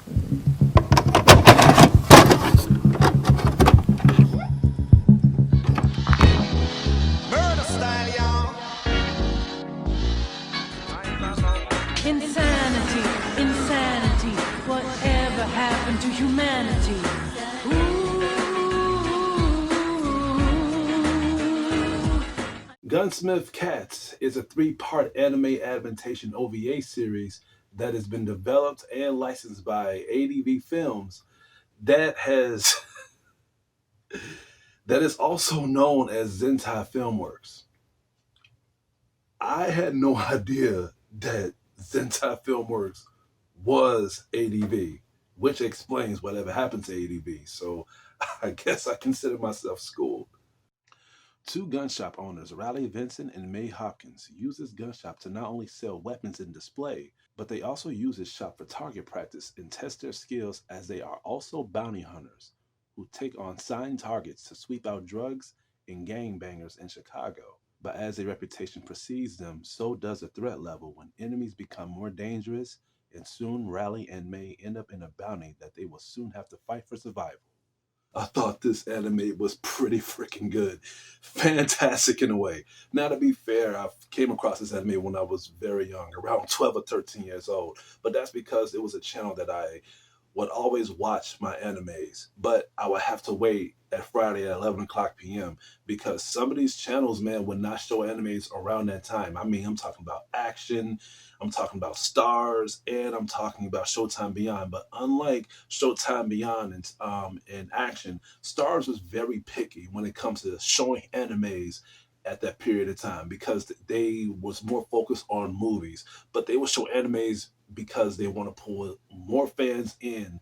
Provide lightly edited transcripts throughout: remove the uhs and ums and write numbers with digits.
Murder style, y'all. Insanity, insanity, whatever happened to humanity? Ooh. Gunsmith Cats is a three-part anime adaptation OVA series that has been developed and licensed by ADV Films that has that is also known as Zentai Filmworks. I had no idea that Zentai Filmworks was ADV, which explains whatever happened to ADV. So I guess I consider myself schooled. Two gun shop owners, Riley Vincent and May Hopkins, use this gun shop to not only sell weapons and display, but they also use this shop for target practice and test their skills as they are also bounty hunters who take on signed targets to sweep out drugs and gangbangers in Chicago. But as their reputation precedes them, so does the threat level when enemies become more dangerous, and soon Riley and May end up in a bounty that they will soon have to fight for survival. I thought this anime was pretty freaking good. Fantastic in a way. Now, to be fair, I came across this anime when I was very young, around 12 or 13 years old. But that's because it was a channel that I would always watch my animes. But I would have to wait at Friday at 11 o'clock p.m. because some of these channels, man, would not show animes around that time. I mean, I'm talking about action, I'm talking about stars, and I'm talking about Showtime Beyond. But unlike Showtime Beyond and action, Stars was very picky when it comes to showing animes at that period of time because they was more focused on movies, but they would show animes because they want to pull more fans in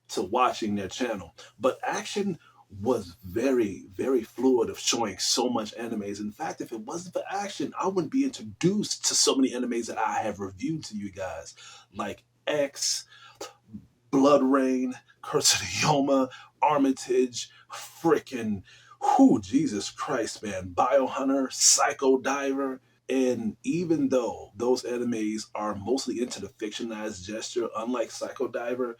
to watching their channel. But action was very, very fluid of showing so much animes. In fact, if it wasn't for action, I wouldn't be introduced to so many animes that I have reviewed to you guys, like X, Blood Rain, Curse of the Yoma, Armitage, frickin' who Jesus Christ, man, Biohunter, Psycho Diver. And even though those animes are mostly into the fictionalized gesture, unlike Psycho Diver,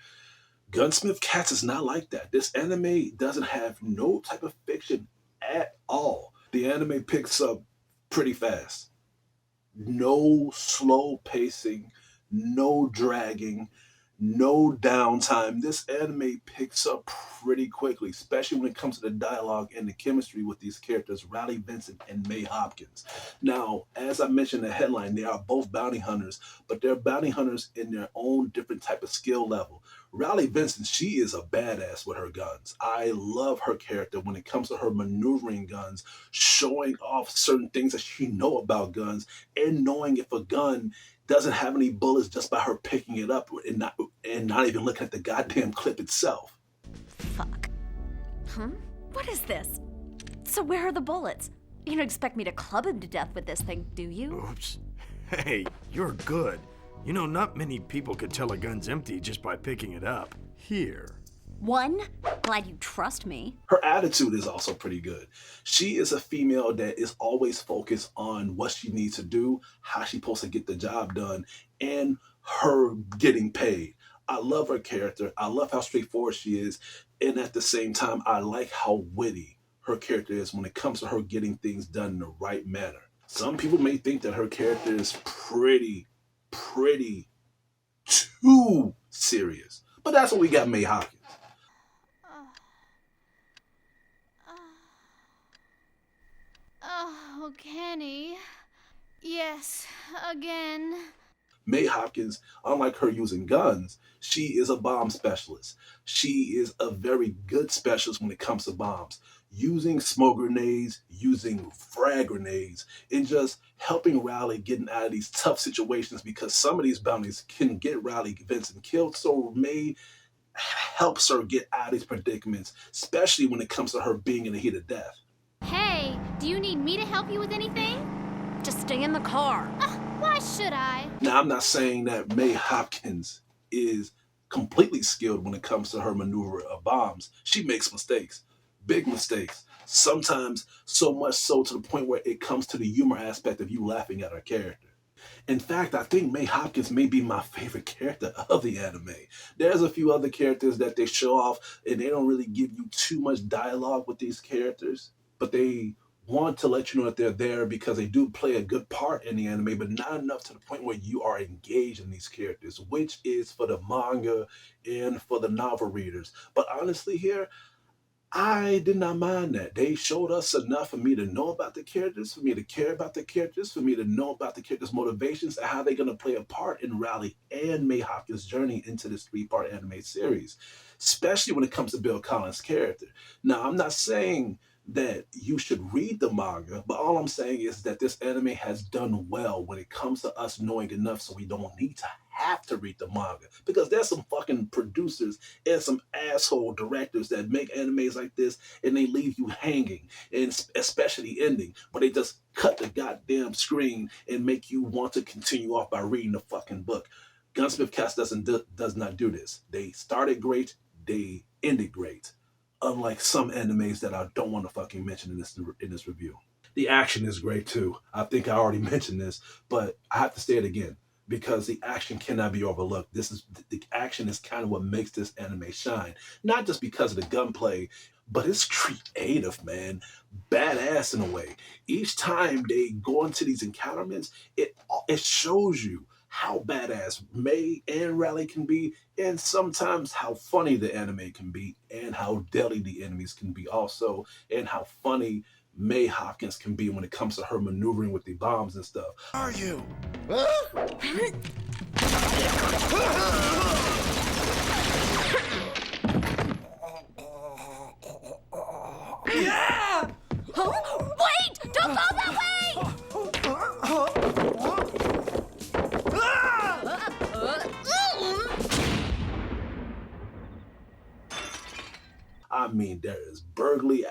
Gunsmith Cats is not like that. This anime doesn't have no type of fiction at all. The anime picks up pretty fast. No slow pacing, no dragging, no downtime. This anime picks up pretty quickly, especially when it comes to the dialogue and the chemistry with these characters, Riley Vincent and May Hopkins. Now, as I mentioned in the headline, they are both bounty hunters, but they're bounty hunters in their own different type of skill level. Riley Vincent, she is a badass with her guns. I love her character when it comes to her maneuvering guns, showing off certain things that she know about guns, and knowing if a gun doesn't have any bullets just by her picking it up and not even looking at the goddamn clip itself. Fuck. Huh? What is this? So where are the bullets? You don't expect me to club him to death with this thing, do you? Oops. Hey, you're good. You know, not many people could tell a gun's empty just by picking it up. Here. One? Glad you trust me. Her attitude is also pretty good. She is a female that is always focused on what she needs to do, how she's supposed to get the job done, and her getting paid. I love her character. I love how straightforward she is. And at the same time, I like how witty her character is when it comes to her getting things done in the right manner. Some people may think that her character is pretty too serious. But that's what we got May Hopkins. Oh, Kenny. Yes, again. May Hopkins, unlike her using guns, she is a bomb specialist. She is a very good specialist when it comes to bombs. Using smoke grenades, using frag grenades, and just helping Riley getting out of these tough situations because some of these bounties can get Riley Vincent killed. So May helps her get out of these predicaments, especially when it comes to her being in the heat of death. Hey, do you need me to help you with anything? Just stay in the car. Why should I? Now, I'm not saying that May Hopkins is completely skilled when it comes to her maneuver of bombs. She makes mistakes, big mistakes. Sometimes so much so to the point where it comes to the humor aspect of you laughing at her character. In fact, I think May Hopkins may be my favorite character of the anime. There's a few other characters that they show off, and they don't really give you too much dialogue with these characters, but they want to let you know that they're there because they do play a good part in the anime, but not enough to the point where you are engaged in these characters, which is for the manga and for the novel readers. But honestly, here, I did not mind that. They showed us enough for me to know about the characters, for me to care about the characters, for me to know about the characters' motivations and how they're going to play a part in Raleigh and May Hopkins' journey into this three-part anime series, especially when it comes to Bill Collins' character. Now, I'm not saying that you should read the manga, but all I'm saying is that this anime has done well when it comes to us knowing enough so we don't need to have to read the manga. Because there's some fucking producers and some asshole directors that make animes like this and they leave you hanging, and especially ending, where they just cut the goddamn screen and make you want to continue off by reading the fucking book. Gunsmith Cast does not do this. They started great, they ended great. Unlike some animes that I don't want to fucking mention in this review. The action is great too. I think I already mentioned this, but I have to say it again because the action cannot be overlooked. The action is kind of what makes this anime shine. Not just because of the gunplay, but it's creative, man. Badass in a way. Each time they go into these encounterments, it shows you how badass May and Raleigh can be, and sometimes how funny the anime can be, and how deadly the enemies can be also, and how funny May Hopkins can be when it comes to her maneuvering with the bombs and stuff. Are you? Yeah! Huh? Wait! Don't go that way! I mean, there is burglary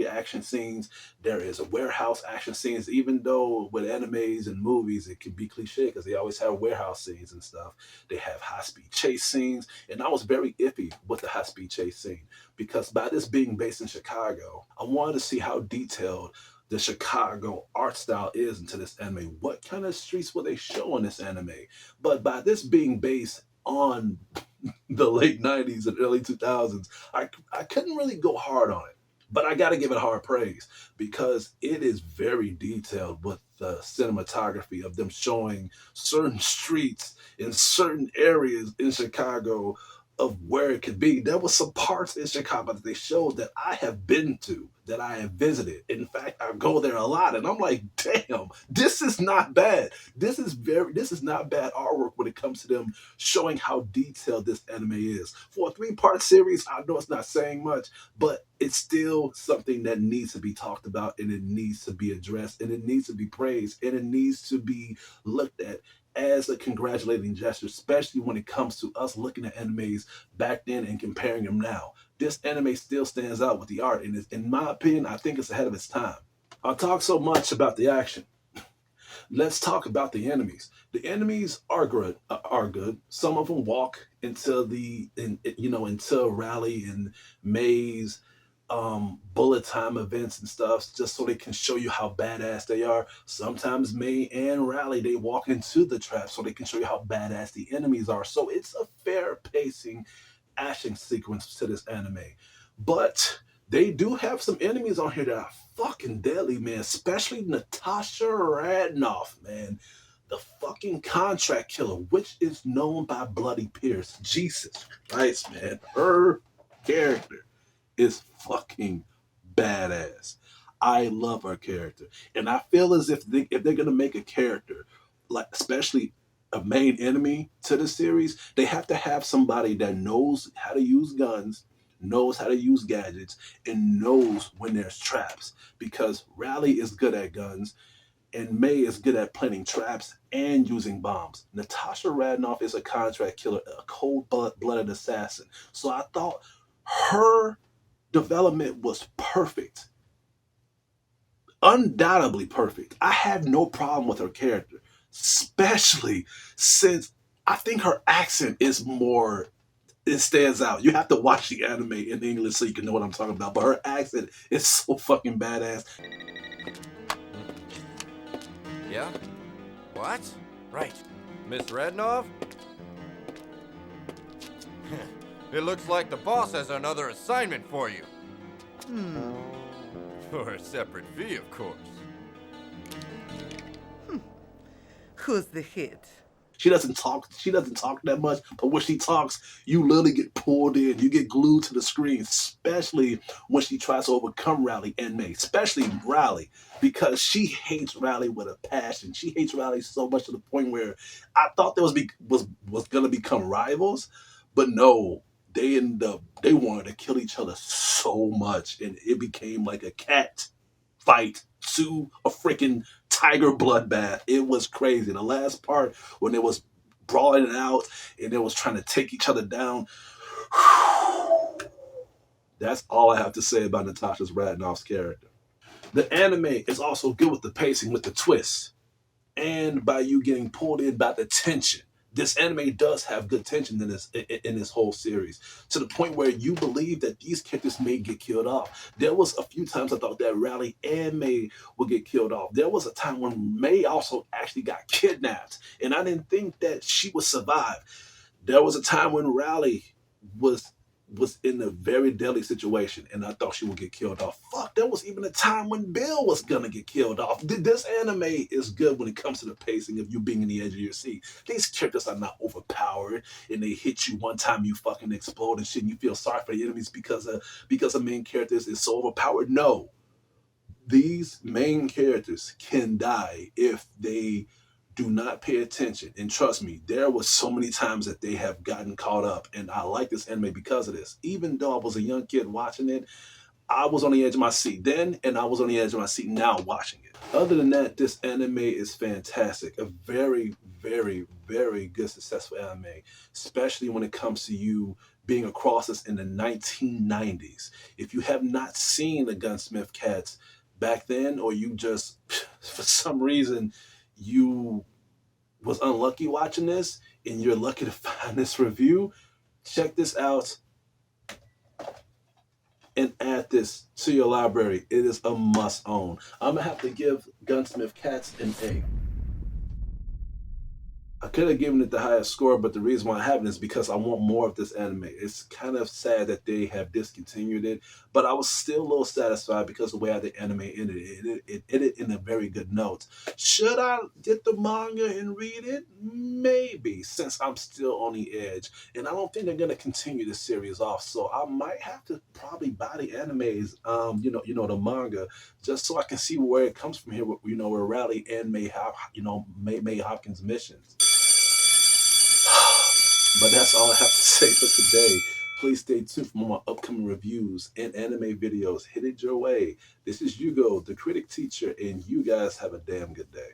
action scenes. There is a warehouse action scenes. Even though with animes and movies, it can be cliche because they always have warehouse scenes and stuff. They have high-speed chase scenes, and I was very iffy with the high-speed chase scene because by this being based in Chicago, I wanted to see how detailed the Chicago art style is into this anime. What kind of streets will they show in this anime? But by this being based on the late 90s and early 2000s, I couldn't really go hard on it. But I got to give it hard praise because it is very detailed with the cinematography of them showing certain streets in certain areas in Chicago of where it could be. There was some parts in Chicago that they showed that I have been to, that I have visited. In fact, I go there a lot, and I'm like, damn, this is not bad. This is not bad artwork when it comes to them showing how detailed this anime is. For a 3-part series, I know it's not saying much, but it's still something that needs to be talked about, and it needs to be addressed, and it needs to be praised, and it needs to be looked at as a congratulating gesture, especially when it comes to us looking at animes back then and comparing them now. This anime still stands out with the art, and in my opinion, I think it's ahead of its time. I'll talk so much about the action. Let's talk about the enemies. The enemies are good. Some of them walk into into Raleigh and May's bullet time events and stuff just so they can show you how badass they are. Sometimes May and Raleigh, they walk into the trap so they can show you how badass the enemies are. So it's a fair pacing action sequence to this anime. But they do have some enemies on here that are fucking deadly, man. Especially Natasha Radnoff, man. The fucking contract killer, which is known by Bloody Pierce. Jesus Christ, man. Her character is fucking badass. I love her character. And I feel as if they're going to make a character, like especially a main enemy to the series, they have to have somebody that knows how to use guns, knows how to use gadgets, and knows when there's traps. Because Raleigh is good at guns, and May is good at planting traps and using bombs. Natasha Radnoff is a contract killer, a cold-blooded assassin. So I thought her development was perfect. Undoubtedly perfect. I have no problem with her character, especially since I think her accent is more, it stands out. You have to watch the anime in English so you can know what I'm talking about, but her accent is so fucking badass. Yeah? What? What? Right. Miss Rednov? It looks like the boss has another assignment for you. For a separate fee, of course. Who's the hit? She doesn't talk that much, but when she talks, you literally get pulled in. You get glued to the screen, especially when she tries to overcome Riley and May, especially Riley, because she hates Riley with a passion. She hates Riley so much to the point where I thought there was gonna become rivals, but no, they wanted to kill each other so much, and it became like a cat fight to a freaking tiger bloodbath. It was crazy. The last part when it was brawling it out and it was trying to take each other down. That's all I have to say about Natasha Radnoff's character. The anime is also good with the pacing, with the twists, and by you getting pulled in by the tension. This anime does have good tension in this whole series, to the point where you believe that these characters may get killed off. There was a few times I thought that Riley and May would get killed off. There was a time when May also actually got kidnapped, and I didn't think that she would survive. There was a time when Riley was in a very deadly situation, and I thought she would get killed off. Fuck, there was even a time when Bill was gonna get killed off. This anime is good when it comes to the pacing of you being in the edge of your seat. These characters are not overpowered, and they hit you one time, you fucking explode and shit, and you feel sorry for the enemies because the main characters is so overpowered. No, these main characters can die if they do not pay attention. And trust me, there was so many times that they have gotten caught up, and I like this anime because of this. Even though I was a young kid watching it, I was on the edge of my seat then, and I was on the edge of my seat now watching it. Other than that, this anime is fantastic. A very, very, very good, successful anime, especially when it comes to you being across us in the 1990s. If you have not seen the Gunsmith cats back then, or you just, for some reason, you was unlucky watching this and you're lucky to find this review, check this out and add this to your library. It is a must own. I'm gonna have to give Gunsmith Cats an A. I could have given it the highest score, but the reason why I haven't is because I want more of this anime. It's kind of sad that they have discontinued it, but I was still a little satisfied because of the way the anime ended. It ended in a very good note. Should I get the manga and read it? Maybe, since I'm still on the edge. And I don't think they're going to continue the series off, so I might have to probably buy the animes, the manga, just so I can see where it comes from here, where Riley and May Hopkins' missions. But that's all I have to say for today. Please stay tuned for more upcoming reviews and anime videos headed your way. This is Hugo, the critic teacher, and you guys have a damn good day.